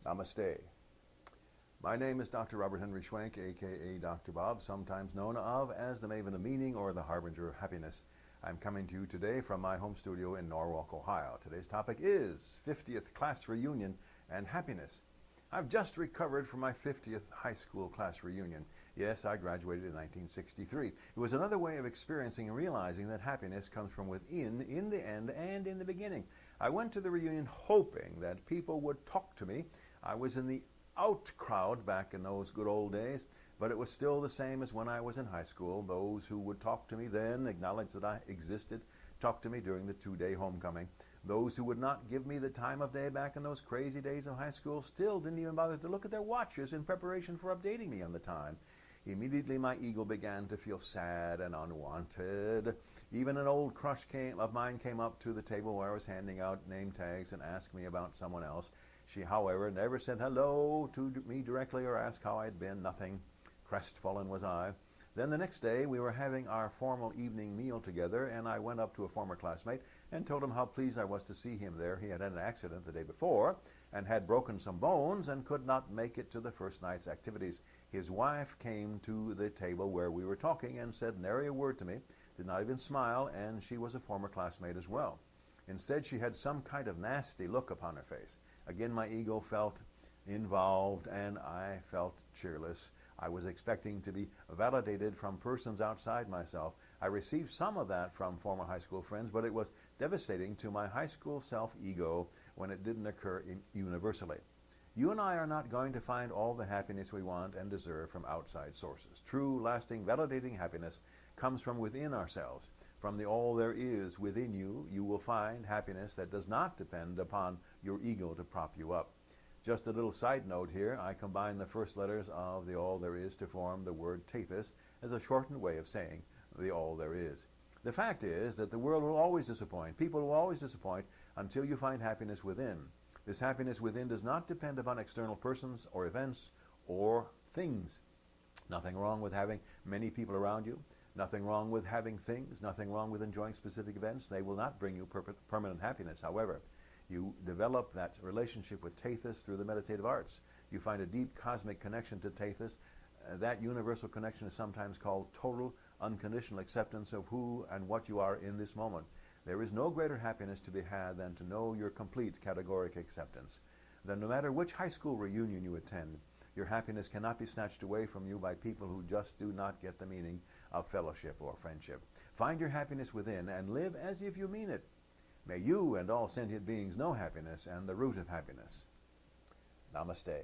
Namaste. My name is Dr. Robert Henry Schwenk, aka Dr. Bob, sometimes known of as the Maven of Meaning or the Harbinger of Happiness. I'm coming to you today from my home studio in Norwalk, Ohio. Today's topic is 50th class reunion and happiness. I've just recovered from my 50th high school class reunion. Yes, I graduated in 1963. It was another way of experiencing and realizing that happiness comes from within, in the end, and in the beginning. I went to the reunion hoping that people would talk to me. I was in the out crowd back in those good old days, but it was still the same as when I was in high school. Those who would talk to me then, acknowledge that I existed, talked to me during the two-day homecoming. Those who would not give me the time of day back in those crazy days of high school still didn't even bother to look at their watches in preparation for updating me on the time. Immediately my ego began to feel sad and unwanted. Even an old crush of mine came up to the table where I was handing out name tags and asked me about someone else. She, however, never said hello to me directly or asked how I'd been. Nothing. Crestfallen was I. Then the next day we were having our formal evening meal together, and I went up to a former classmate and told him how pleased I was to see him there. He had had an accident the day before and had broken some bones and could not make it to the first night's activities. His wife came to the table where we were talking and said nary a word to me, did not even smile, and she was a former classmate as well. Instead, she had some kind of nasty look upon her face. Again, my ego felt involved, and I felt cheerless. I was expecting to be validated from persons outside myself. I received some of that from former high school friends, but it was devastating to my high school self-ego when it didn't occur universally. You and I are not going to find all the happiness we want and deserve from outside sources. True, lasting, validating happiness comes from within ourselves. From the all there is within you, you will find happiness that does not depend upon your ego to prop you up. Just a little side note here, I combine the first letters of the all there is to form the word tethys as a shortened way of saying the all there is. The fact is that the world will always disappoint, people will always disappoint until you find happiness within. This happiness within does not depend upon external persons or events or things. Nothing wrong with having many people around you. Nothing wrong with having things. Nothing wrong with enjoying specific events. They will not bring you permanent happiness. However, you develop that relationship with Tethys through the meditative arts. You find a deep cosmic connection to Tethys. That universal connection is sometimes called total unconditional acceptance of who and what you are in this moment. There is no greater happiness to be had than to know your complete categoric acceptance. Then no matter which high school reunion you attend, your happiness cannot be snatched away from you by people who just do not get the meaning of fellowship or friendship. Find your happiness within and live as if you mean it. May you and all sentient beings know happiness and the root of happiness. Namaste.